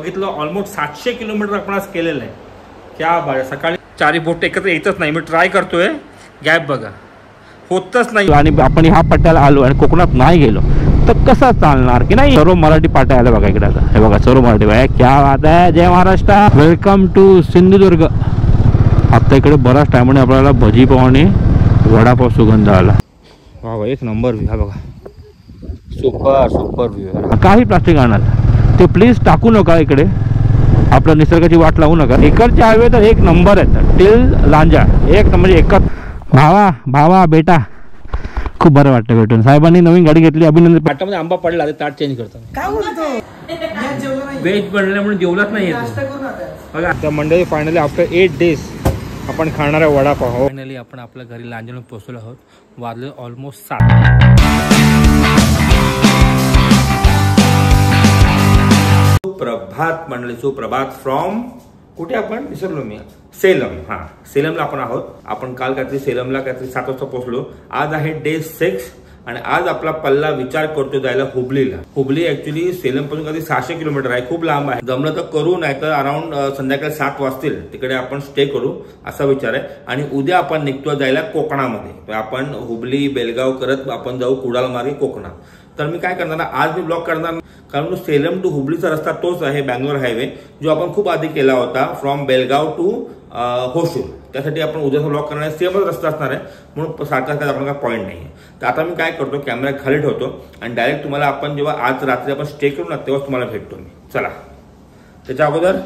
बघितलं almost 700 kilometre आपण आज केलेलं आहे. क्या बाय, सकाळी चारी बोट एकत्र येतच नाही. मी ट्राय करतोय, गॅप बघा होतच नाही. आणि आपण ह्या पट्ट्याला आलो आणि कोकणात नाही गेलो तर कसं चालणार की नाही. सर्व मराठी पाट्या आल्या बघा इकडे. आता हे बघा सर्व मराठी बघा. क्या बात आहे, जय महाराष्ट्र, वेलकम टू सिंधुदुर्ग. आता इकडे बराच टायमाने आपल्याला भजी पाव आणि वडापाव सुगंध आला. वा एक नंबर व्ह्यू हा बघा. Super super view. काही प्लास्टिक आणणार ते प्लीज टाकू नका इकडे. आपल्या निसर्गाची वाट लावू नका. इकडचे हायवे तर एक नंबर आहेत. टिल लांजा एक नंबर. एकच भावा बेटा खूप बरं वाटतं भेटून. साहेबांनी नवीन गाडी घेतली, अभिनंदन. पाटामध्ये आंबा पडला ते ताट चेंज करतो. व्हेज बनल्यामुळे जेवलाच नाही बघा. आता मंडळी फायनली आफ्टर 8 days आपण खाणार आहे वडापाव. फायनली आपण आपल्या घरी लांजाला पोहोचलो आहोत. वाजले ऑलमोस्ट 7. सुप्रभात मंडळी, सुप्रभात फ्रॉम कुठे आपण विसरलो मी. सेलम. हा, सेलमला आपण आहोत. आपण काल काहीतरी सेलमला काहीतरी 7 वाजता पोहोचलो. आज आहे डे 6 आणि आज आपला पल्ला विचार करतो जायला हुबलीला. हुबली ऍक्च्युली सेलम पासून कधी 600 किलोमीटर आहे. खूप लांब आहे. जमलं तर करू, नाही तर अराउंड संध्याकाळी 7 वाजतील तिकडे आपण स्टे करू असा विचार आहे. आणि उद्या आपण निघतो जायला कोकणामध्ये. आपण हुबली बेलगाव करत आपण जाऊ कुडालमार्गे कोकणात. तर मी काय करणार, आज मी ब्लॉग करणार कारण सेलम टू हुबलीचा रस्ता तोच आहे, बँगलोर हायवे, जो आपण खूप आधी केला होता फ्रॉम बेलगाव टू होशूर. त्यासाठी आपण उद्याचा ब्लॉग करणार आहे. सेमच रस्ता असणार आहे, म्हणून सारखा आपण काय पॉईंट नाही आहे. तर आता मी काय करतो, कॅमेरा खाली ठेवतो आणि डायरेक्ट तुम्हाला आपण जेव्हा आज रात्री आपण स्टे करू ना तेव्हा तुम्हाला भेटतो मी. चला, त्याच्या अगोदर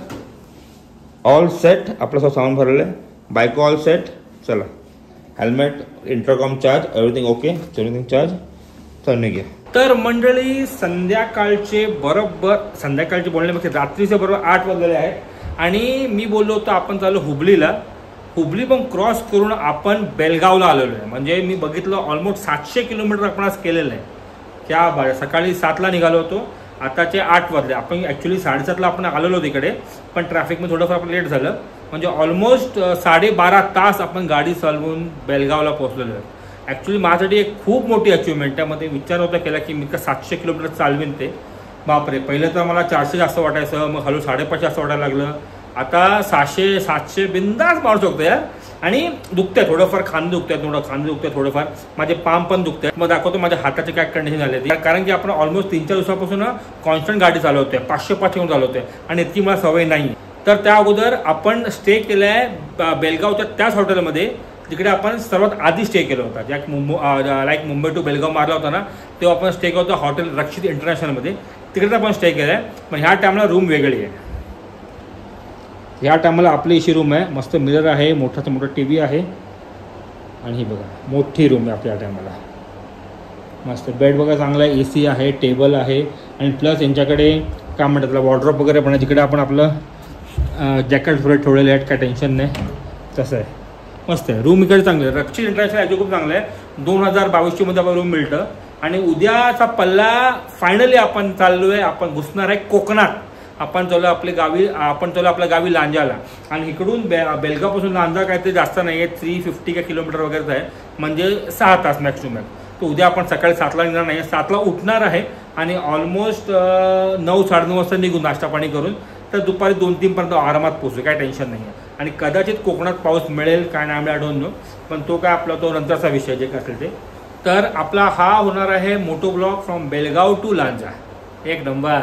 ऑल सेट, आपलं सामान भरलेलं आहे, बायको ऑल सेट. चला, helmet, intercom charge, everything okay, everything charge. चल निघूया. तर मंडळी संध्याकाळचे बोलण्यापेक्षा रात्रीचे बरोबर 8 वाजलेले आहेत आणि मी बोललो होतो आपण चालू हुबलीला. हुबली पण क्रॉस करून आपण बेलगावला आलेलो आहे. म्हणजे मी बघितलं ऑलमोस्ट 700 किलोमीटर आपण आज केलेलं आहे. क्या बाय, सकाळी 7ला निघालो होतो, आताचे 8 वाजले. आपण ॲक्च्युली 7:30ला आपण आलेलो होतो इकडे, पण ट्रॅफिकमध्ये थोडंफार आपण लेट झालं. म्हणजे ऑलमोस्ट 12.5 तास आपण गाडी चालवून बेलगावला पोहोचलेलो आहे. ॲक्च्युली माझ्यासाठी एक खूप मोठी अचिव्हमेंट. त्यामध्ये विचार होता केला की मी का 700 किलोमीटर चालवीन ते. बापरे, पहिलं तर मला 400 जास्त वाटायचं, मग हळू 550 जास्त वाटायला लागलं. आता 600-700 बिंदास मारू शकतो यार. आणि दुखतंय थोडंफार, खांदे दुखतात थोडंफार, माझे पाम पण दुखते. मग दाखवतो माझ्या हाताचे काय कंडिशन झाले. कारण की आपण ऑलमोस्ट 3-4 दिवसापासून कॉन्स्टंट गाडी चालवतोय, 500-500 घेऊन चालवतोय आणि इतकी मला सवय नाही. तर त्या अगोदर आपण स्टे केलं आहे बेलगावच्या त्याच हॉटेलमध्ये, तिकडे आपण सर्वात आधी स्टे केला होता. ज्या लाईक मुंबई टू बेलगाव मारला होता ना, तेव्हा आपण स्टे केला होता हॉटेल रक्षित इंटरनॅशनलमध्ये. तिकडेच आपण स्टे केला आहे. पण ह्या टायमाला रूम वेगळी आहे. ह्या टायमाला आपली अशी रूम आहे, मस्त मिरर आहे, मोठा मोठा TV आहे आणि ही बघा मोठी रूम आहे आपल्या टायमाला. मस्त बेड बघा चांगला आहे, AC आहे, टेबल आहे आणि प्लस यांच्याकडे काय म्हणतात त्याला वॉर्डरोब वगैरे पण आहे. जिकडे आपण आपलं जॅकेट थोडे ठेवलेले आहेत, काय टेन्शन नाही. तसं आहे, मस्त आहे रूम. इकडे चांगलं आहे. रक्षित इंटरनॅशनल ॲक्च्युली खूप चांगलं आहे. 2022 मध्ये आपल्याला रूम मिळतं. आणि उद्याचा पल्ला फायनली आपण चाललो आहे, आपण घुसणार आहे कोकणात. आपण चालू आपल्या गावी लांजाला. आणि इकडून बेलगावपासून लांजा काय ते जास्त नाही आहे, 350 किलोमीटर वगैरेच आहे, म्हणजे 6 तास मॅक्सिमम. तर उद्या आपण सकाळी 7ला निघणार नाही, 7ला उठणार आहे आणि ऑलमोस्ट 9-9:30 वाजता निघून नाश्ता पाणी करून तर दुपारी 2-3 पर्यंत आरामात पोहोचू, काय टेन्शन नाही आहे. आणि कदाचित कोकणात पाऊस मिळेल काय नाही आय डोंट नो, पण तो काय आपला तो नंतरचा विषय जे काय असेल ते. तर आपला हा होणार आहे moto blog from Belgaon to Lanja. एक नंबर.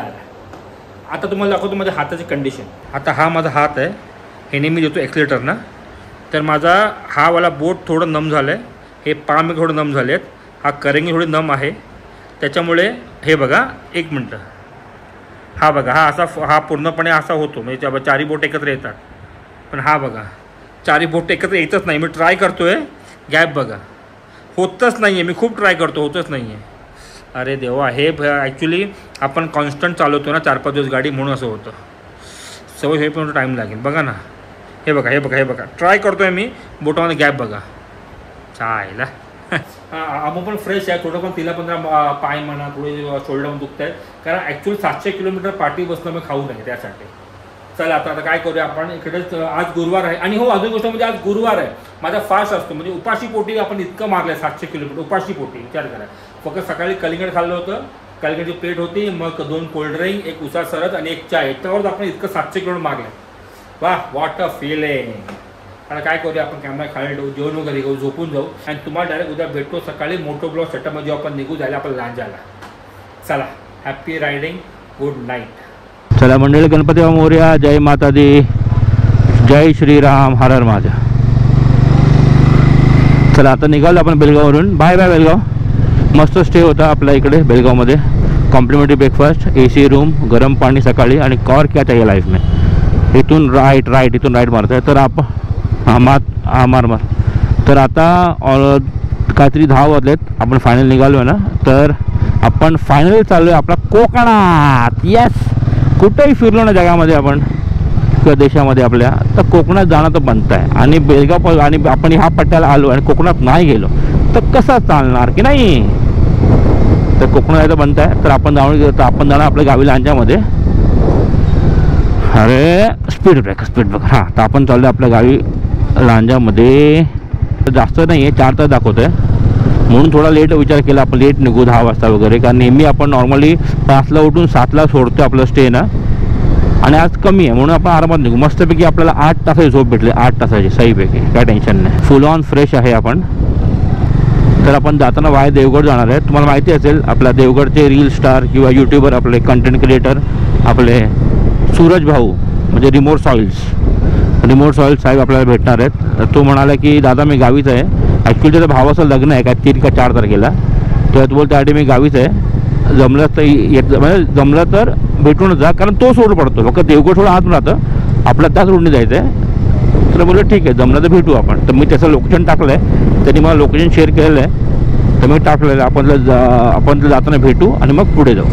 आता तुम्हाला दाखवतो माझ्या हाताची कंडिशन. आता हा माझा हात आहे, हे मी देतो एक्सिलेटर ना, तर माझा हा वाला बोट थोडं नम झालं आहे, हे पाम थोडं नम झाले आहेत, हा करंगी थोडी नम आहे. त्याच्यामुळे हे बघा, 1 मिनटं, हा बघा हा पूर्णपणे असा होतो, म्हणजे 4 बोट एकत्र येतात. पण हा बघा 4 बोट एकत्र येतच नाही. मी ट्राय करतोय, गॅप बघा होतच नाही आहे. मी खूप ट्राय करतो, होतच नाही आहे. अरे देवा, हे ॲक्च्युली आपण कॉन्स्टंट चालवतो ना 4-5 दिवस गाडी, म्हणून असं होतं. सवय होईपर्यंत टाईम लागेल. बघा ना, हे बघा ट्राय करतोय मी, बोटामध्ये गॅप बघा. चायला आम्ही पण फ्रेश आहे थोडं, पण तिला पण पाय म्हणा थोडे शोल्डर दुखत आहेत, कारण ॲक्च्युअली 700 किलोमीटर पाठी बसणं मी खाऊ नये त्यासाठी. चला आता काय करूया आपण. इकडेच आज गुरुवार आहे आणि हो अजून गोष्ट म्हणजे आज गुरुवार आहे, माझा फास्ट असतो. म्हणजे उपाशी पोटी आपण इतकं मारलंय 700 किलोमीटर उपाशी पोटी. विचार करा, फक्त सकाळी कलिंगड खाल्लं होतं, कालची प्लेट होती, मग 2 कोल्ड्रिंक, 1 उसा सरत आणि 1 चाय. याच्यावर आपण इतकं 700 किलो मागलं. वा, व्हॉट अ फिलिंग. आता काय करूया, आपण कॅमेरा खाली ठेवू, जेवण वगैरे घेऊ, झोपून जाऊ आणि तुम्हाला डायरेक्ट उद्या भेटतो सकाळी मोटो ब्लॉग सेटअपमध्ये आपण निघू जायला आपण लांजाला. चला, हॅपी रायडिंग, गुड नाईट. चला मंडळी, गणपती बाप्पा मोरया, जय माता दी, जय श्रीराम, हर हर महादेव. चला आता निघालो आपण बेलगाववरून. Bye bye Belgaum. मस्त स्टे होता आपला इकडे बेलगावमध्ये. कॉम्प्लिमेंटरी ब्रेकफास्ट, AC रूम, गरम पाणी सकाळी आणि कॉर क्या चाहिए लाईफ में. इथून राईट इथून राईट मारतोय तर आपण मार. तर आता काहीतरी 10 वाजलेत, आपण फायनल निघालो आहे ना. तर आपण फायनल चाललो आहे आपला कोकणात. येस, कुठेही फिरलो ना जगामध्ये आपण किंवा देशामध्ये आपल्या, तर कोकणात जाणं तर बनतं आहे. आणि बेलगाव आणि आपण ह्या पट्ट्याला आलो आणि कोकणात नाही गेलो तर कसं चालणार की नाही. तर कोकणात जायचं बनतं आहे. तर आपण जाणार आपल्या गावी लांजामध्ये. अरे स्पीड ब्रेकर हां. तर आपण चाललो आपल्या गावी लांजामध्ये. जास्त नाही आहे, 4 तास दाखवतो आहे म्हणून थोडा लेट विचार केला आपण. लेट निघू 10 वाजता वगैरे, कारण नेहमी आपण नॉर्मली 5ला उठून 7ला सोडतो आपलं स्टे ना. आणि आज कमी आहे म्हणून आपण आरामात निघू. मस्तपैकी आपल्याला 8 तासाची झोप भेटले, 8 तासाची सहीपैकी, काय टेन्शन नाही. फुल ऑन फ्रेश आहे आपण. तर आपण जाताना वाय देवगड जाणार आहे. तुम्हाला माहिती असेल आपला देवगडचे रील स्टार किंवा यूट्यूबर आपले कंटेंट क्रिएटर आपले सूरज भाऊ म्हणजे रिमोट सॉइल्स साहेब आपल्याला भेटणार आहेत. तो म्हणाला की दादा मी गावीच आहे. ॲक्च्युली त्याचं भावाचं लग्न आहे काय 3 का 4 तारखेला. तर तो बोलतो त्यासाठी मी गावीच आहे, जमलं तर म्हणजे जमलं तर भेटूनच जा, कारण तो सोड पडतो फक्त देवगड थोडं आत राहतं, आपल्या त्याच रोडने जायचं आहे. तर बोललं ठीक आहे, जमलं तर भेटू आपण. तर मी त्याचं लोकेशन टाकलं आहे, त्यांनी मला लोकेशन शेअर केलेलं आहे. तर मी टाकलेलं आपण जाताना भेटू आणि मग पुढे जाऊ.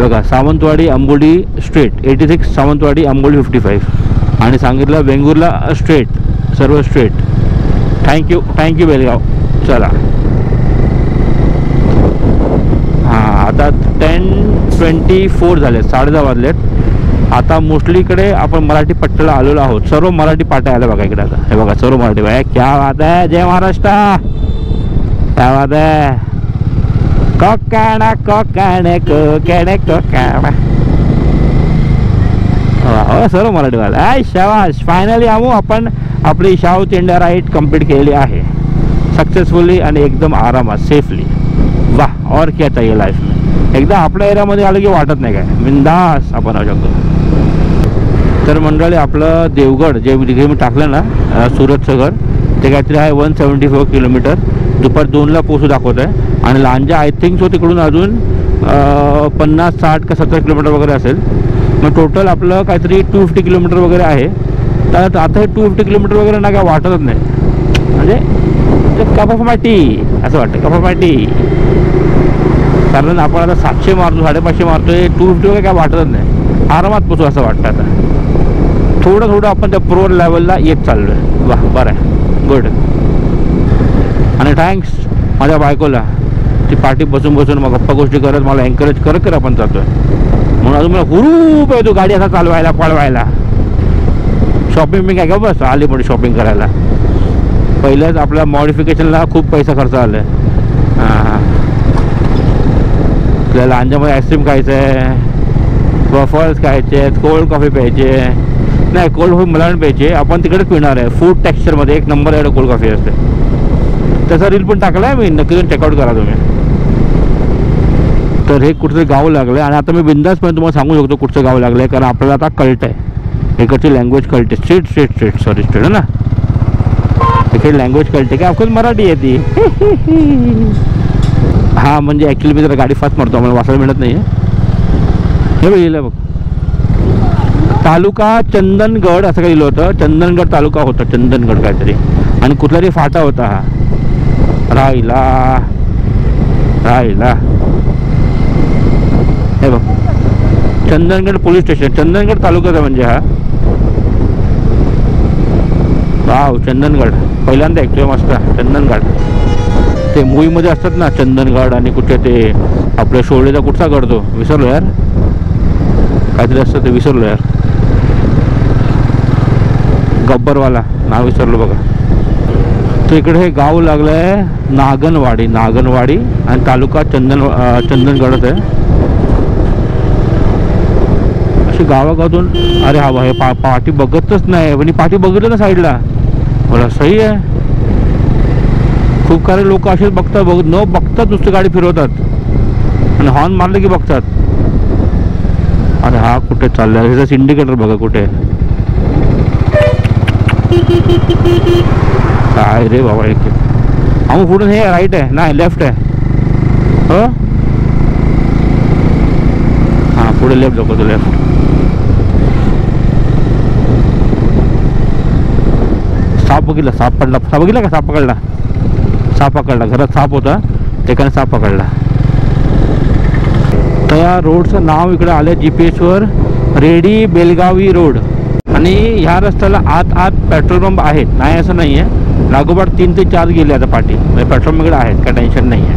बघा, सावंतवाडी आंबोली स्ट्रेट 86, सावंतवाडी आंबोली 55 आणि सांगितलं वेंगुर्ला स्ट्रेट, सर्व स्ट्रेट. थँक्यू बेलगाव. चला हां, आता 10:24 झाले, 10:30 वाजलेत. आता मोस्टली इकडे आपण मराठी पट्ट्याला आलेलो आहोत. सर्व मराठी पाट्या आल्या बघा इकडे. आता हे बघा सर्व मराठी पाट्या. क्या बात आहे, जय महाराष्ट्र, क्या बात आहे. कोकण सर्व मराठी वाला. शाबाश, फायनली आपण आपली साऊथ इंडिया राईड कंप्लीट केलेली आहे सक्सेसफुली आणि एकदम आरामात, सेफली. वाह, और क्या चाहिए लाईफ में. एकदा आपल्या एरियामध्ये आलं की वाटत नाही, काय बिंदास आपण राहू शकतो. तर मंडळी आपलं देवगड जे मी टाकलं ना सुरतचं घर, ते काहीतरी आहे 174 किलोमीटर. दुपार 2ला पोहोचू दाखवत आहे. आणि लांजा आय थिंक सो तिकडून अजून 50, 60 का 70 किलोमीटर वगैरे असेल. मग टोटल आपलं काहीतरी 250 किलोमीटर वगैरे आहे. तर आता हे 250 किलोमीटर वगैरे ना काय वाटतच नाही, म्हणजे कप ऑफ माटी असं वाटतं, कप ऑफ माटी. कारण आपण आता 700 मारतो, 550 मारतोय, 250 वगैरे काय वाटतच नाही, आरामात पोचू असं वाटतं. आता थोडं आपण त्या प्रो लेवलला येत चाललो आहे. वा, बरं आहे, गुड. आणि थँक्स माझ्या बायकोला, ती पाठी बसून मग गप्पा गोष्टी करत मला एन्करेज करत आपण जातोय. म्हणून अजून मला हुरूप येतो गाडी असा चालवायला, पळवायला. शॉपिंग मी काय का बस आली पण शॉपिंग करायला. पहिल्याच आपल्या मॉडिफिकेशनला खूप पैसा खर्च आला आहे. हां, आपल्याला लांजामध्ये आईस्क्रीम खायचं आहे, वफल्स खायचे आहेत, कोल्ड कॉफी प्यायची आहे. नाही, कोल्ड कॉफी मला पण प्यायची आहे. आपण तिकडेच पिणार आहे, फूड टेक्स्चरमध्ये 1 नंबर एवढं कोल्ड कॉफी असते. त्याचा रील पण टाकला आहे मी, नक्की चेकआउट करा तुम्ही. तर हे कुठचं गाव लागलं आहे आणि आता मी बिंदासपणे तुम्हाला सांगू शकतो कुठचं गाव लागलं आहे, कारण आपल्याला आता कळतं आहे इकडची लँग्वेज कळते. स्ट्रेट आहे ना, इकडे लँग्वेज कळते की ऑफकोर्स मराठी येते. हां, म्हणजे ॲक्च्युली मी जरा गाडी फास्ट मारतो, आम्हाला वाचायला मिळत नाही. हे लिहिलं बघ, तालुका चंदनगड असं काही लिहिलं होतं. चंदनगड तालुका होता, चंदनगड काहीतरी. आणि कुठला तरी फाटा होता हा. राहिला हे बघ, चंदनगड पोलीस स्टेशन, चंदनगड तालुक्याचा म्हणजे हा. वाव, चंदनगड पहिल्यांदा ऐकतोय. मस्त चंदनगड. ते मूवीमध्ये असतात ना चंदनगड आणि कुठे ते आपल्या शोळेचा कुठचा गड, तो विसरलो यार, काहीतरी असतं ते विसरलो यार. गब्बरवाला नाव विसरलो बघा. तर इकडे हे गाव लागलं आहे नागनवाडी आणि तालुका चंदनगडच आहे. अशी गावागावातून अरे हा हे पाठी बघतच नाही पण पाठी बघितलं ना साईडला बरं सही आहे. खूप सारे लोक असेच बघतात न बघतात नुसतं गाडी फिरवतात आणि हॉर्न मारले की बघतात. अरे हा कुठे चाललाय ह्याचा इंडिकेटर बघा कुठे काय रे बाबा. एक पुढून हे राईट आहे नाही लेफ्ट आहे. हो हां पुढे लेफ्ट दाखवतो लेफ्ट. साप बघितला साप बघितला का साप पकडला घरात साप होता त्याने साप पकडला. तर या रोडचं नाव इकडे आलं GPS were ready Belagavi road. आणि ह्या रस्त्याला आत पेट्रोल पंप आहेत नाही असं नाही आहे. लागोपाठ 3 ते 4 गेले आता पाठी म्हणजे पेट्रोल पंप इकडे आहेत काय टेन्शन नाही आहे.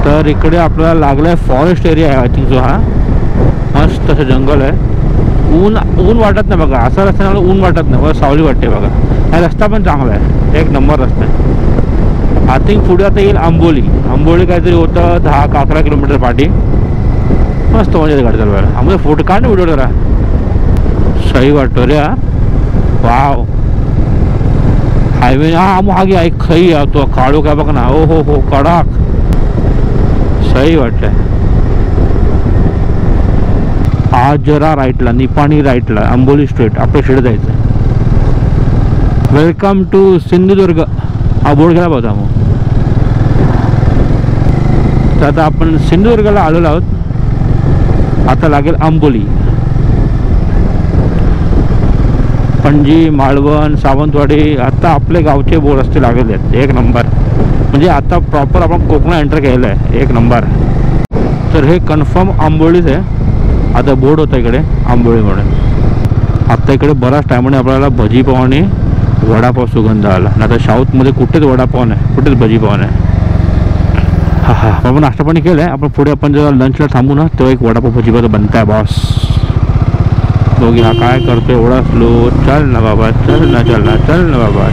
तर इकडे आपल्याला लागलं आहे फॉरेस्ट एरिया आहे आय थिंक जो हा मस्त असं जंगल आहे. ऊन वाटत नाही बघा असा रस्त्याला ऊन वाटत नाही बघा सावली वाटते बघा. हा रस्ता पण चांगला आहे एक नंबर रस्ता आहे. आय थिंक पुढे आता येईल आंबोली काहीतरी होतं 10-11 किलोमीटर पाठी. मस्त म्हणजे गाडी चालवायला आम्हाला फोटो काढ ना व्हिडिओ जरा सही वाटतो रे. वाव हायवे हा घ्या एक खई तो काळू काय बघ ना. हो कडक सही वाटतंय. आज जरा राईटला निपाणी राईटला आंबोली स्ट्रेट आपल्या शेड जायचं. वेलकम टू सिंधुदुर्ग हा बोर्ड घ्यायला बघा मग. तर आता आपण सिंधुदुर्गला आलेलो आहोत. आता लागेल आंबोली पणजी मालवण सावंतवाडी आता आपले गावचे बोर्ड रस्ते लागलेले आहेत एक नंबर. म्हणजे आता प्रॉपर आपण कोकण एंटर केलेलं आहे एक नंबर. तर हे कन्फर्म आंबोलीच आहे. आता बोर्ड होता इकडे आंबोली म्हणून. आता इकडे बराच टायमाने आपल्याला भजीपाव आणि वडापाव सुगंध आला. आता साऊथमध्ये कुठेच वडापाव नाही कुठेच भजीपाव नाही. हा आपण नाश्ता पाणी केलं आहे. आपण पुढे आपण जेव्हा लंचला थांबू ना तेव्हा एक वडापाव भजीपाव बनत आहे बॉस. दोघी हा काय करतोय एवढा स्लो. चल ना बाबा चल ना बाबा.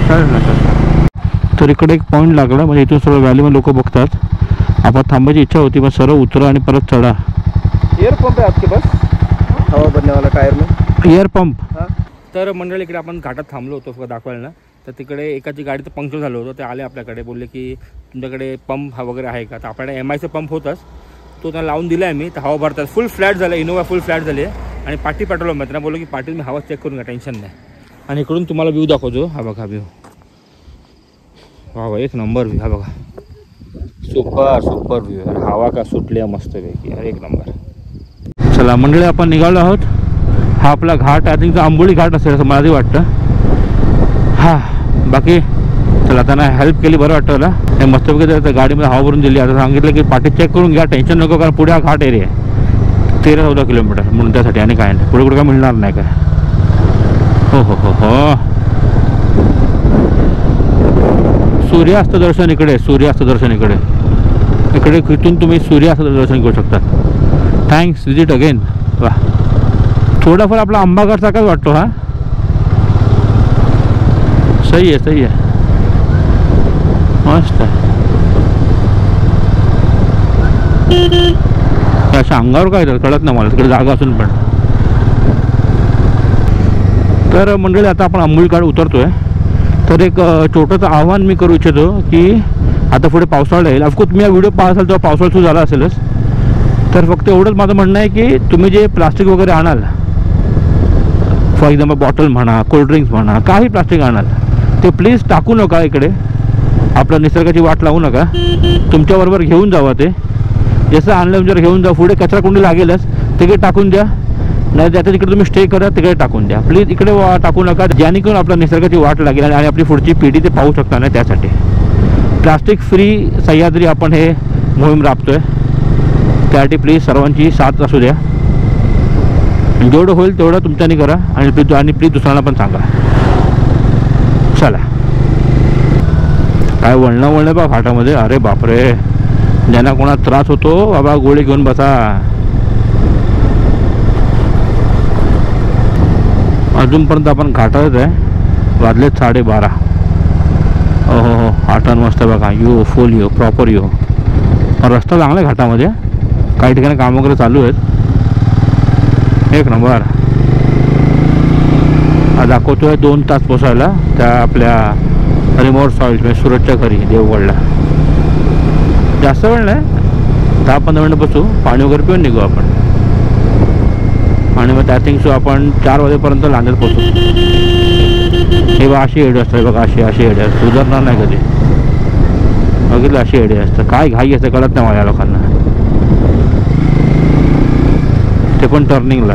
तर इकडे एक पॉईंट लागला म्हणजे इथून सर्व व्हॅलीमध्ये लोक बघतात. आपण थांबायची इच्छा होती पण सर्व उतरा आणि परत चढा. एयर पंप आहे आपके पास हवा भरने वाला टायर में एयर पंप. तर मंडळी इकडे आपण घाटात थांबलो होतो दाखवायला ना. तर तिकडे एकाची गाडी तर पंक्चर झालं होतं. ते आले आपल्याकडे बोलले की तुमच्याकडे पंप वगैरे आहे का. तर आपल्याकडे MIचा पंप होताच तो त्यांना लावून दिला आहे मी. तर हवा भरतात फुल फ्लॅट झालं इनोवा फुल फ्लॅट झाली आहे. आणि पाठी पेट्रोल पंप त्यांना बोललो की पाठी मी हवा चेक करून घ्या टेन्शन नाही. आणि इकडून तुम्हाला व्ह्यू दाखवतो हा बघा व्ह्यू. वा एक नंबर व्ह्यू हा बघा सुपर व्ह्यू. हवा का सुटली आहे मस्तपैकी एक नंबर. चला मंडळी आपण निघालो आहोत. हा आपला घाट आय थिंक आंबोली घाट असेल असं मला वाटतं. हा बाकी चला त्यांना हेल्प केली बरं वाटतं मला. हे मस्तपैकी तर गाडीमध्ये हवा भरून दिली. आता सांगितलं की पाठी चेक करून घ्या टेन्शन नको कारण पुढे हा घाट एरिया आहे 13-14 किलोमीटर म्हणून त्यासाठी आणि काय नाही पुढे काय मिळणार नाही काय. हो सूर्यास्त दर्शन इकडे इकडे इथून तुम्ही सूर्यास्त दर्शन करू शकता. Thanks visit again. वा थोडाफार आपला आंबाघाट सारखाच वाटतो हा. सही आहे मस्त आहे. अशा अंगावर काय तर कळत नाही मला तिकडे जागा असून पण. तर मंडळी आता आपण आंबोली घाट उतरतोय. तर एक छोटंसं आव्हान मी करू इच्छितो की आता पुढे पावसाळा येईल. ऑफकोर्स तुम्ही हा व्हिडिओ पाहत असाल तेव्हा पावसाळा सुरू झाला असेलच. तर फक्त एवढंच माझं म्हणणं आहे की तुम्ही जे प्लास्टिक वगैरे आणाल फॉर एक्झाम्पल बॉटल म्हणा कोल्ड्रिंक्स म्हणा काही प्लास्टिक आणाल ते प्लीज टाकू नका इकडे. आपल्या निसर्गाची वाट लावू नका. तुमच्याबरोबर घेऊन जावा. ते जसं आणलं जर घेऊन जा. पुढे कचरा कुंडी लागेलच तिकडे टाकून द्या. नाही त्याच्या तिकडे तुम्ही स्टे करा तिकडे टाकून द्या प्लीज. इकडे टाकू नका जेणेकरून आपल्या निसर्गाची वाट लागेल आणि आपली पुढची पिढी ते पाहू शकता नाही. त्यासाठी प्लास्टिक फ्री सह्याद्री आपण हे मोहीम राबतोय. त्यासाठी प्लीज सर्वांची साथ असू द्या. जेवढं होईल तेवढं तुमच्यानी करा आणि प्लीज दुसऱ्यांना पण सांगा. चला काय वळणं बा घाटामध्ये. अरे बापरे ज्यांना कोणाला त्रास होतो बाबा गोळी घेऊन बसा. अजूनपर्यंत आपण घाटातच आहे. वाजले 12:30. हो हो हा टर्न मस्त बघा, you full you proper you. रस्ता चांगला आहे घाटामध्ये, काही ठिकाणी काम वगैरे चालू आहेत. एक नंबर. दाखवतोय 2 तास पोचायला त्या आपल्या रिमोट सॉइल्स म्हणजे सुरतच्या घरी देवगडला. जास्त वेळ नाही, 10-15 मिनिटं बसू, पाणी वगैरे पिऊन निघू आपण. आणि मग त्या थिंग आपण 4 वाजेपर्यंत लांदेड पोचू. हे बघा अशी एडी असतात बघा, अशी एडी असतात, सुधारणार नाही कधी बघितलं. अशी एडी असतं, काय घाई असतं कळत नाही माझ्या लोकांना. ते पण टर्निंगला.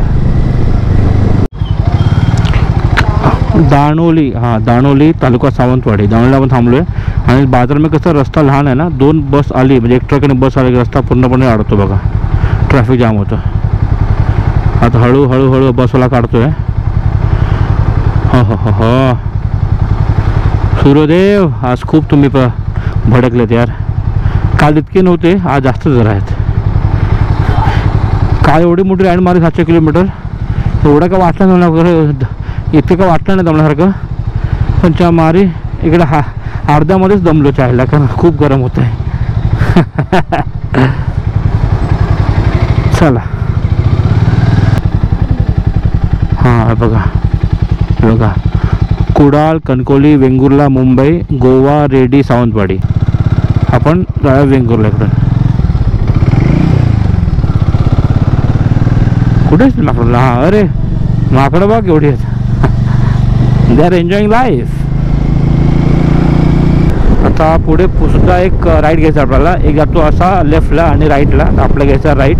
दाणोली, हां दाणोली तालुका सावंतवाडी. दाणोलीला आपण थांबलो आहे. आणि बाजारमध्ये कसं रस्ता लहान आहे ना, 2 बस आली म्हणजे एक ट्रक आणि बस आली, रस्ता पूर्णपणे अडतो बघा, ट्रॅफिक जाम होतं. आता हळूहळू बसवाला काढतोय. हो हो हो हो सूर्यदेव, आज खूप तुम्ही भडकलेत यार. काल इतके नव्हते, आज जास्त जरा आहेत. काय एवढी मोठी राईड मारी 700 किलोमीटर, एवढं का वाटलं नाही मला, इतकं का वाटलं नाही दमल्यासारखं. पण च्या मारी इकडे अर्ध्यामध्येच दमलो चायला, कारण खूप गरम होत आहे. चला हां बघा कुडाळ, कणकवली, वेंगुर्ला, मुंबई, गोवा, रेडी, सावंतवाडी. आपण जाऊया वेंगुर्ला. इकडं कुठे असतील माकडं? हां अरे माकडं बघ एवढी आहेत. They are enjoying life. आता पुढे सुद्धा एक राईट घ्यायचा आपल्याला. एक जातो असा लेफ्टला आणि राईटला, तर आपला घ्यायचा राईट.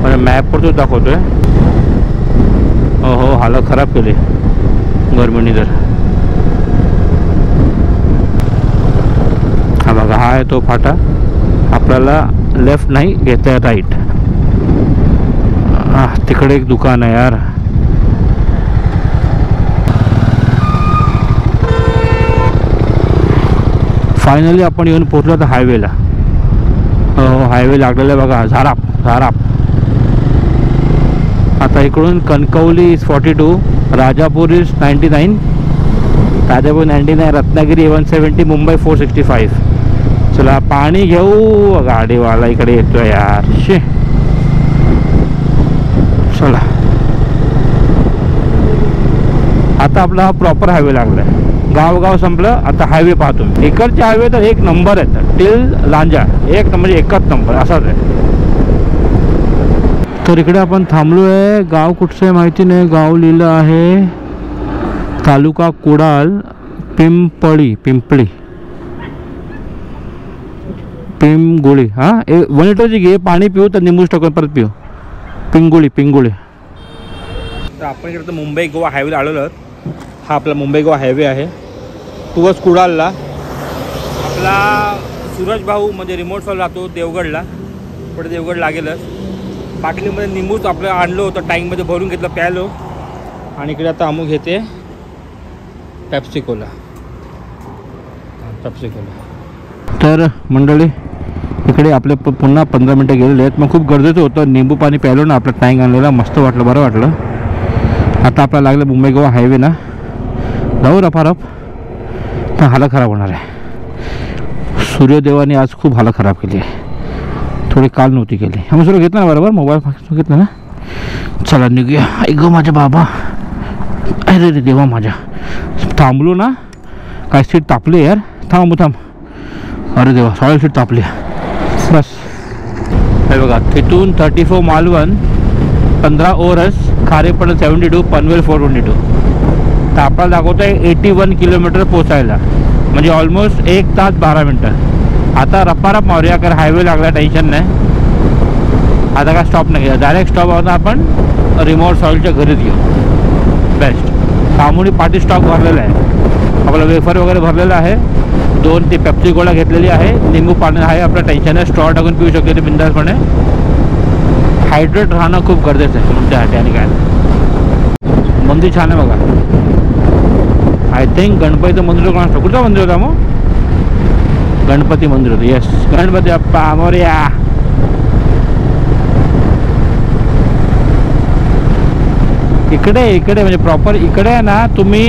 म्हणजे मॅपवर तो दाखवतोय. हो हालत खराब केली गरमीने. तर हा बघा, हा आहे तो फाटा. आपल्याला लेफ्ट नाही घेता राईट. तिकडे एक दुकान आहे यार. फायनली आपण येऊन पोहोचलो तर हायवेला. हो हायवे लागलेला आहे बघा, झाराप. आता इकडून कणकवली इज 42, राजापूर इज 99, राजापूर 99, रत्नागिरी 170, मुंबई 465. चला पाणी घेऊ. गाडीवाला इकडे येतोय यार. शे चला, आता आपला हा प्रॉपर हायवे लागलाय. गाव संपलं, आता हायवे पाहतो. इकडचे हायवे तर एक नंबर आहेत, टिल लांजा एक नंबर, एकच नंबर असाच आहे. तर इकडे आपण थांबलो आहे. गाव कुठचं आहे माहिती नाही. गाव लिहिलं आहे तालुका कुडाळ, पिंगुळी. हां 1 लिटरची घे, पाणी पिऊ तर निंबूच टाकून परत पिऊ. पिंगुळी. तर आपण इकडे तर मुंबई गोवा हायवेला आलेलो आहोत. हा आपला मुंबई गोवा हायवे आहे. टुवर्ड्स कुडाळला. आपला सूरज भाऊ म्हणजे रिमोट सॉल्व राहतो देवगडला. पुढे देवगड लागेलच. बाटलीमध्ये निंबूच आपलं आणलं होतं, टँकमध्ये भरून घेतलं, प्यालो. आणि इकडे आता अमुक घेते पेप्सिकोला. तर मंडळी इकडे आपले पुन्हा 15 मिनटं गेलेले आहेत. मग खूप गरजेचं होतं, निंबू पाणी प्यालो ना, आपलं टँक आणलेला मस्त वाटलं, बरं वाटलं. आता आपल्याला लागलं मुंबई गोवा हायवे ना, जाऊ रफारफ. तर हालत खराब होणार आहे. सूर्यदेवाने आज खूप हालत खराब केली आहे, थोडी काल नव्हती केली. आम्ही सुरू घेतलं ना बरोबर, मोबाईल घेतला ना. चला निघूया. ऐक माझ्या बाबा, अरे रे देवा माझ्या, थांबलो ना काय सीट तापली यार. थांब. अरे देवा, सॉईल सीट तापली बस. हे बघा, तिथून 34 मालवण, 15 ओरस, खारेपण 72, पनवेल 422. तर आपल्याला दाखवतो आहे 81 किलोमीटर पोचायला, म्हणजे ऑलमोस्ट 1 तास 12 मिनटं. आता रपारप मारूया, कारण हायवे लागला, टेन्शन नाही. आता काय स्टॉप नाही घ्या, डायरेक्ट स्टॉप होता आपण रिमोट सॉईलच्या घरीच घेऊ. बेस्ट. सामोरी पाठी स्टॉक भरलेला आहे आपला, वेफर वगैरे भरलेला आहे. 2 ती पेप्सी गोळा घेतलेली आहे, निंबू पाणी आहे, आपलं टेन्शन आहे. स्ट्रॉ टाकून पिऊ शकतो ते बिंदासपणे. हायड्रेट राहणं खूप गरजेचं आहे तुमच्यासाठी. आणि काय मंदिर छान आहे बघा. आय थिंक गणपतीचं मंदिर कोण असतं, कुठलं मंदिर होतं मग? गणपती मंदिर होतं. येस, गणपती बाप्पा मोरया. इकडे म्हणजे प्रॉपर इकडे आहे ना, तुम्ही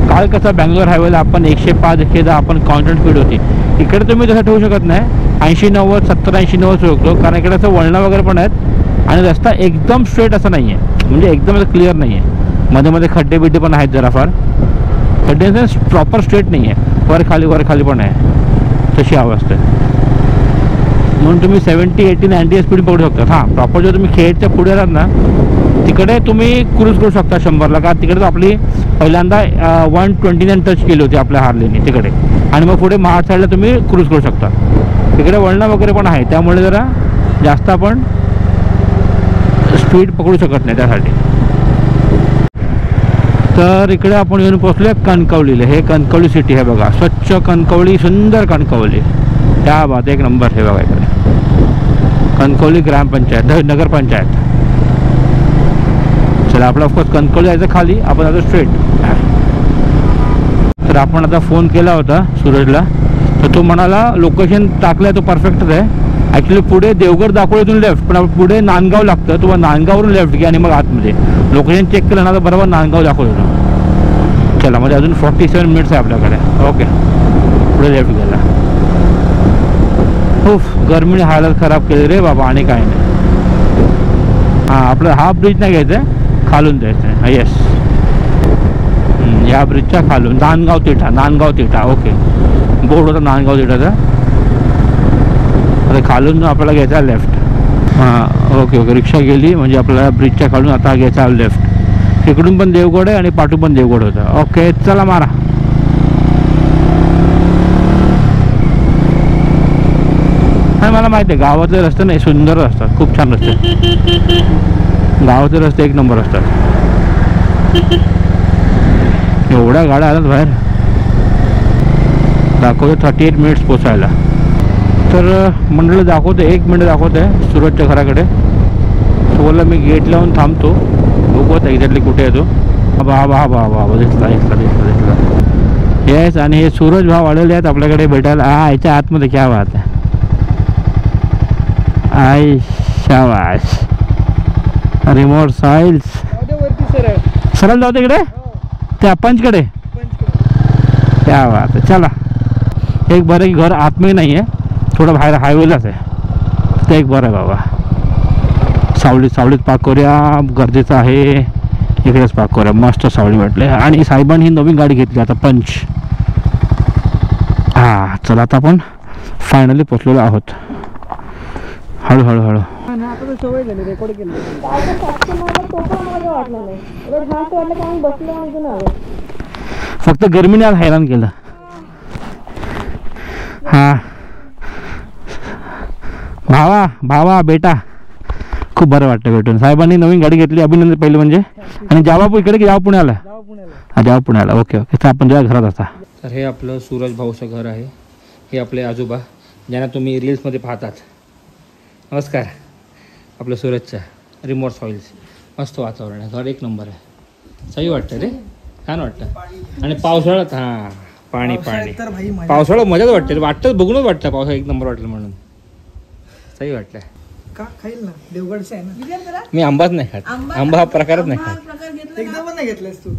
काल कसं बँगलोर हायवेला आपण 105 110 आपण कॉन्स्टंट स्पीड होती. इकडे तुम्ही तसं ठेवू शकत नाही. 80-90 70-80-90 ठेवू शकतो, कारण इकडे असं वळणं वगैरे पण आहेत आणि रस्ता एकदम स्ट्रेट असं नाही आहे, म्हणजे एकदम असं क्लिअर नाही आहे. मध्ये मध्ये खड्डे बिड्डे पण आहेत जराफार. खड्डे प्रॉपर स्ट्रेट नाही आहे, वर खाली पण आहे, तशी अवस्था आहे. म्हणून तुम्ही 70-80-90 स्पीड पकडू शकता. हां, प्रॉपर जर तुम्ही खेडच्या पुढे राहत ना तिकडे तुम्ही क्रूज करू शकता 100ला, का तिकडे आपली पहिल्यांदा 129 टच केली होती आपल्या हार्लेने तिकडे, आणि मग पुढे महाड साईडला तुम्ही क्रूज करू शकता. तिकडे वळणं वगैरे पण आहे, त्यामुळे जरा जास्त आपण स्पीड पकडू शकत नाही त्यासाठी. तर इकडे आपण येऊन पोहोचलो कणकवलीला. हे कणकवली सिटी आहे बघा, स्वच्छ कणकवली, सुंदर कणकवली, त्या बात एक नंबर. हे बघा इकडे कणकवली ग्रामपंचायत, नगरपंचायत. चला, आपला ऑफकोर्स कणकवली जायचं खाली, आपण आता स्ट्रेट. तर आपण आता फोन केला होता सूरजला, तर तो म्हणाला लोकेशन टाकलं आहे तो परफेक्टच आहे. ॲक्च्युली पुढे देवगड दाखवलीतून लेफ्ट, पण आपण पुढे नांदगाव लागतं, तुम्हाला नांदगाववरून लेफ्ट घ्या आणि मग आतमध्ये. लोकेशन चेक केलं ना तर बरोबर नांदगाव दाखवलं होतं. चला, म्हणजे अजून 47 मिनिट्स आहे आपल्याकडे. ओके, पुढे लेफ्ट गेला. खूप गरमीने हालत खराब केली रे बाबा, आणि काय नाही. हां, आपलं हा ब्रिज नाही घ्यायचं आहे, खालून द्यायचं आहे. येस, या ब्रिजच्या खालून नांदगाव तिठा. ओके, बोर्ड होता नांदगाव तिठाचा. आता खालून आपल्याला घ्यायचा लेफ्ट. हां, ओके, रिक्षा गेली म्हणजे आपल्याला ब्रिजच्या खालून आता घ्यायचा लेफ्ट. इकडून पण देवगड आहे आणि पाठून पण देवगड होतं. ओके, चला मारा. नाही, मला माहिती आहे गावातले रस्ते नाही सुंदर असतात, खूप छान रस्ते. गावाचे रस्ते एक नंबर असतात. एवढ्या गाड्या आल्यात बाहेर. दाखवते 38 मिनिट्स पोचायला. तर मंडळी दाखवते 1 मिनिट दाखवते सूरजच्या घराकडे. तो बोलला मी गेट लावून थांबतो, बघू एक्झॅक्टली कुठे येतो. हा दिसला. येस, आणि हे सूरज भाव आलेले आहेत आपल्याकडे भेटायला. याच्या आतमध्ये क्या बात आहे. आय शाबाश. रिमोट सॉइल्स सरळ जाऊ तिकडे त्या पंचकडे. क्या बात आहे. चला, एक बरं की घर आतमध्ये नाही आहे, थोडं बाहेर हायवेलाच आहे, ते एक बरं आहे बाबा. सावलीत पाक करूया, गरजेचं आहे. इकडेच पाक करूया, मस्त सावली वाटले. आणि साहेबांनी ही नवीन गाडी घेतली आता, पंच. हां, चला, आता आपण फायनली पोचलेलो आहोत. हळूहळू. फक्त गरमीने आज हैराण केलं. हा, भावा बेटा, खूप बरं वाटतं भेटून. साहेबांनी नवीन गाडी घेतली, अभिनंदन पहिले म्हणजे. आणि जावा इकडे की जावा पुण्याला? जावा पुण्याला. ओके. तर आपण जेव्हा घरात असता. तर हे आपलं सूरज भाऊचं घर आहे. हे आपले आजोबा ज्यांना तुम्ही रील्समध्ये पाहतात. नमस्कार. आपलं सूरजच्या रिमोट सॉइल्स. मस्त वातावरण आहे, घर एक नंबर आहे. सही वाटतं रे, छान वाटतं. आणि पावसाळ्यात पाणी पावसाळ्यात मजाच वाटतं बघूनच वाटतं. पावसाळ्यात एक नंबर वाटलं म्हणून सही वाटलं. का खाईल ना, देवगडचं आहे ना. मी आंबाच नाही खात, आंबा हा प्रकारच नाही खात. एकदा पण नाही घेतलास तू.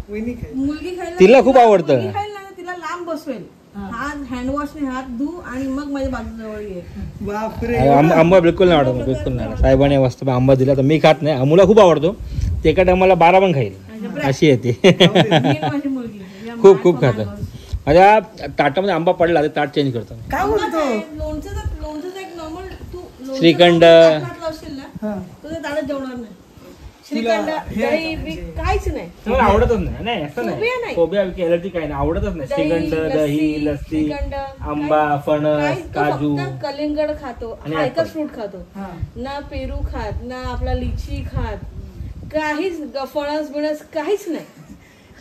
मुलगी खायला, तिला खूप आवडतं. तिला लांब बसवेल, हात हँडवॉशने हात धु आणि मग माझ्या बाजूजवळ ये. बापरे. आंबा बिलकुल नाही आवडत, बिलकुल नाही. साहेबांनी मस्त आंबा दिला तर मी खात नाही. अमूला खूप आवडतो, ते एका टायमाला 12 पण खाईल अशी येते. माझी मुलगी खूप खातं. माझ्या ताटामध्ये आंबा पडला तर ताट चेंज करतो. काय बोलतो? लोणचं एक नॉर्मल तू श्रीखंड लावशील ना, तुझ्या ताटात जेवणार नाही. श्रीखंड, दही, काहीच नाही. मला आवडतच नाही. असं नाही, कोबिया एलर्जी काही नाही, आवडतच नाही. श्रीखंड, दही, लस्सी, आंबा, फणस, काजू, कलिंगड खातो, हायकर फ्रूट खातो ना, पेरू खात ना, आपला लिची खात, काहीच फणस बिणस काहीच नाही.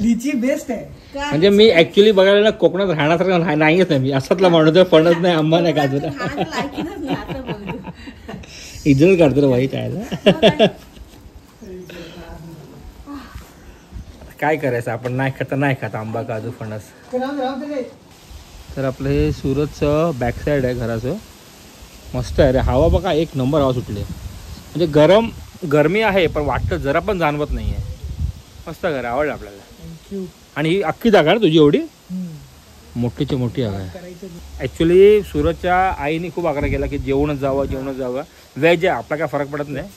लिची बेस्ट आहे. म्हणजे मी ऍक्च्युली बघायला ना कोकणात राहण्यासारखं नाहीच नाही. मी असातला माणूस, फणस नाही, आंबा नाही, काजू नाही. इज्जत काढतो रे वाईट आहे. काय करायचं, आपण नाही खात आंबा, काजू, फणस. तर आपलं हे सूरजचं बॅक साईड आहे घराचं. मस्त आहे रे. हवा बघा, एक नंबर हवा सुटली. म्हणजे गरमी आहे पण वाटतं जरा पण जाणवत नाही आहे. मस्त घर आवडलं आपल्याला. थँक्यू. आणि ही अख्खी जागा आहे तुझी एवढी मोठीची मोठी जागा आहे. ॲक्च्युली सूरजच्या आईने खूप आग्रह केला की जेवणच जावं. व्हेज आहे आपला काय फरक पडत नाही.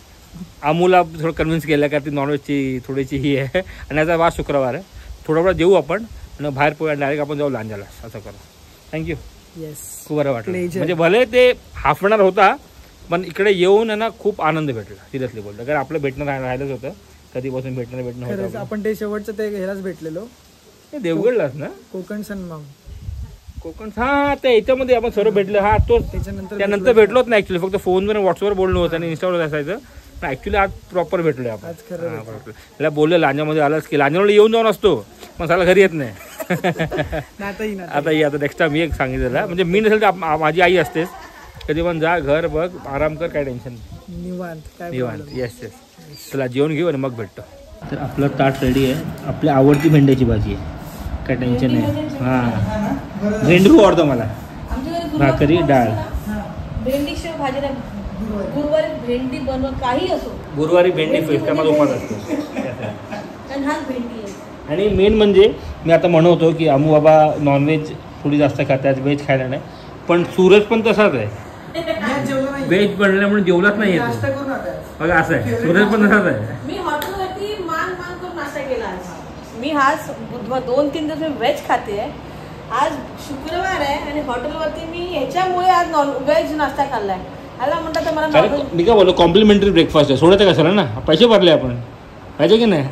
अमूला थोडं कन्व्हिन्स केलं का ती नॉनव्हेजची थोडीशी ही आहे आणि याचा वार शुक्रवार आहे. थोडं जेवू आपण आणि बाहेर पोया डायरेक्ट आपण जाऊ लांजाला असं करू. थँक्यू. येस, खूप बरं वाटलं. म्हणजे भले ते हाफ अन आवर होता पण इकडे येऊन आहे ना खूप आनंद भेटला. सिरियसली बोलतो कारण आपलं भेटणं राहिलंच होतं. कधीपासून भेटणं होतं. आपण ते शेवटचं ते ह्यालाच भेटलेलो देवगडलाच ना कोकण सनमाम. कोकण हा त्या याच्यामध्ये आपण सर्व भेटलं. हा तो त्यानंतर भेटलोच नाही ऍक्च्युली. फक्त फोनवर व्हॉट्सअपवर बोलणं होतं आणि इंस्टावर असायचं. पण ऍक्च्युली आज प्रॉपर भेटलोय आपण. त्याला बोललं लांजामध्ये आलंच की लांजामध्ये येऊन जाऊन असतो पण साला घरी येत नाही. आता नेक्स्ट टाइम एक सांगितलं म्हणजे मी नसेल तर माझी आई असतेच. कधी पण जा घर बघ आराम कर काय टेन्शन निवांत. येस. चला जेवण घेऊ आणि मग भेटतो. तर आपलं ताट रेडी आहे. आपली आवडती भेंड्याची भाजी आहे. काय टेन्शन नाही. हां भेंडी आवडतो मला. भाकरी डाळ. भेंडीशिवाय भाजी नाही. गुरुवारी भेंडी बनव काही असो. गुरुवारी भेंडी फिश त्यामध्ये उपास असतो. हाच भेंडी आहे. आणि मेन म्हणजे मी आता म्हणतो की अमू बाबा नॉनव्हेज थोडी जास्त खातात व्हेज खायला नाही. पण सूरज पण तसाच आहे. व्हेज बनल्यामुळे जेवलाच नाही येत बघा असं आहे. सूरज पण तसाच आहे. मी हॉटेलवरती मान करून नाश्ता केला आज. मी आज 2-3 दिवस व्हेज खाते. आज शुक्रवार आहे आणि हॉटेलवरती मी ह्याच्यामुळे आज नॉन व्हेज नाश्ता खाल्लाय. ह्याला म्हणतात मला मी काय बोललो कॉम्प्लिमेंटरी ब्रेकफास्ट आहे. सोडायचं कशाला ना पैसे भरले आपण पाहिजे की नाही.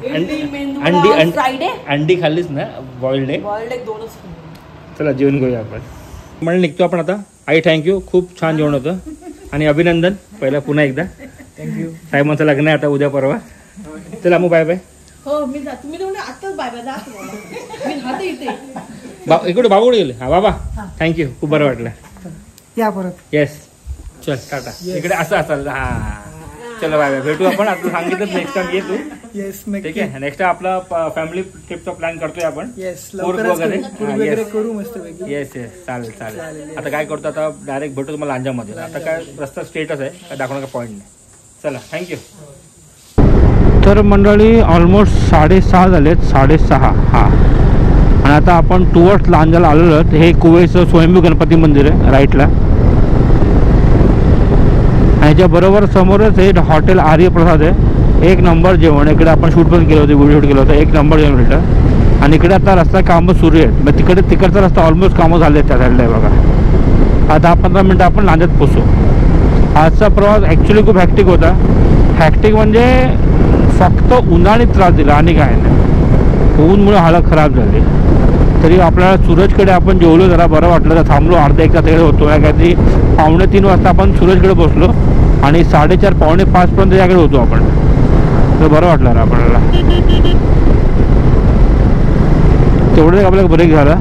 अंडी खाल्लीच ना बॉइल्ड एग 2च. चला जेवण घेऊया आपण. म्हणून निघतो आपण आता. आई थँक्यू खूप छान जेवण होतं आणि अभिनंदन पहिला पुन्हा एकदा. थँक्यू. साहेबांचं लग्न आहे आता उद्या परवा. चला मग बाय बाय. हो मी जातो. मी तर आत्ताच बाय बाय जातो. मी राहते इथे. इकडे बाबूकडे गेले. हा बाबा थँक्यू खूप बरं वाटलं. या परत. येस चल टाटा. इकडे असं असाल. हा चलो बाय बाय. भेटू आपण. आता सांगितलं नेक्स्ट टाइम ये तू. येस ठीक आहे. नेक्स्ट टाइम आपला फॅमिली ट्रिपचा प्लॅन करतोय आपण. येस वगैरे करू मस्त पैकी. येस चालेल. आता काय करतो आता डायरेक्ट भेटतो तुम्हाला लांजामध्ये. आता काय रस्ता स्टेटस आहे काय दाखवणार का पॉईंट नाही. चला थँक्यू. तर मंडळी ऑलमोस्ट 6:30 झालेत. 6:30 हां. आणि आता आपण टुवर्ड्स लांजाला आलेलो आहोत. हे कुवेचं स्वयंभू गणपती मंदिर आहे राईटला. ह्याच्या बरोबर समोरच हे हॉटेल आर्यप्रसाद आहे. एक नंबर जेवण. इकडे आपण शूट पण केलं होतं व्हिडिओ शूट केलं होतं. एक नंबर जेवण भेटलं. आणि इकडे आता रस्ता कामं सुरू आहेत. मग तिकडचा रस्ता ऑलमोस्ट कामं झाले आहेत त्या साईडला आहे बघा. 10-15 मिनटं आपण लांजात पोचू. आजचा प्रवास ॲक्च्युली खूप हॅक्टिक होता. हॅक्टिक म्हणजे फक्त उन्हाळी त्रास दिला आणि काय नाही. ऊनमुळे हालत खराब झाली. तरी आपल्याला सूरजकडे आपण जेवलो जरा बरं वाटलं. तर थांबलो अर्धा एक तास तिकडे होतो. काहीतरी 2:45 वाजता आपण सूरजकडे बसलो आणि 4:30 पावणे 5 पर्यंत याकडे होतो आपण. तर बरं वाटलं रे आपल्याला. तेवढं आपल्याला ब्रेक झाला.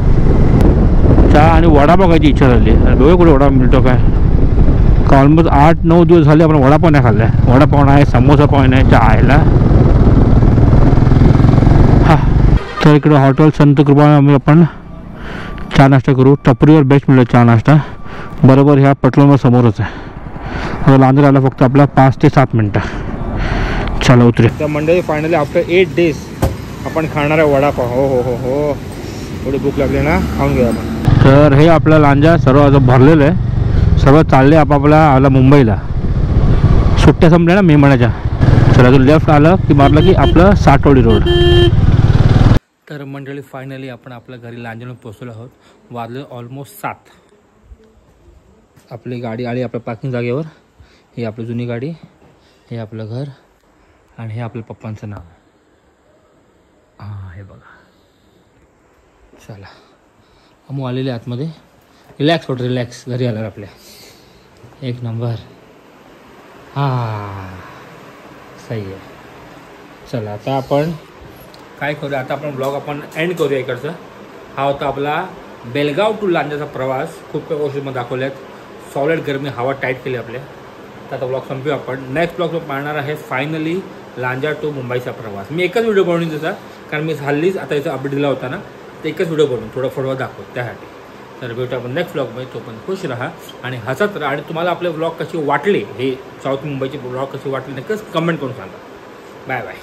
चहा आणि वडा बघायची इच्छा झाली. बघूया कुठे वडा मिळतो काय. ऑलमोस्ट 8-9 दिवस झाले आपण वडापाव नाही खाल्ला आहे. वडापाव नाही समोसा पाव नाही चहा आयला. हा तर इकडे हॉटेल संत कृपा आम्ही आपण चहा नाश्ता करू. टपरीवर बेस्ट मिळेल चहा नाश्ता. बरोबर ह्या पेट्रोल समोरच आहे. आता लांजा आला फक्त आपला 5 ते 7 मिनटं. चला उतरे. तर मंडळी फायनली आफ्टर 8 डेज आपण खाणार आहे वडापाव. हो एवढी भूक लागली ना खाऊन घेऊ आपण. तर हे आपलं लांजा सर्व असं भरलेलं आहे. सर्व चालले आपापला मुंबईला. सुट्ट्या संपल्या ना मे महिन्याच्या. चला तो लेफ्ट आलं की मारलं की आपलं साटवडी रोड. तर मंडळी फायनली आपण आपल्या घरी लांजाला पोहोचलो आहोत. वाजले ऑलमोस्ट 7. आपली गाडी आली आपल्या पार्किंग जागेवर. ही आपली जुनी गाडी. हे आपलं घर आणि हे आपल्या पप्पांचं नाव. हां हे बघा. चला अमू आलेले आतमध्ये. रिलॅक्स होतं रिलॅक्स घरी आल्यावर आपल्या. एक नंबर. हां सही आहे. चला आता आपण काय करूया. आता आपण ब्लॉग आपण एंड करूया इकडचं. हा होता आपला बेलगाव टू लांजाचा प्रवास. खूप काही गोष्टी मला दाखवल्यात. सॉलिड गरमी हवा टाईट केली आपल्या. तर आता ब्लॉग संपूया आपण. नेक्स्ट ब्लॉग पाहणार आहे फायनली लांजा टू मुंबईचा प्रवास. मी एकच व्हिडिओ बनवून त्याचा कारण मी हल्लीच आता याचा अपडेट दिला होता ना. तर एकच व्हिडिओ बनवून थोडं फॉरवर्ड दाखवतो त्यासाठी. तर भेटू आपण नेक्स्ट ब्लॉगमध्ये. तो पण खुश राहा आणि हसत राहा. आणि तुम्हाला आपले ब्लॉग कसे वाटले हे साऊथ मुंबईचे ब्लॉग कसे वाटले नक्कीच कमेंट करून सांगा. Bye bye.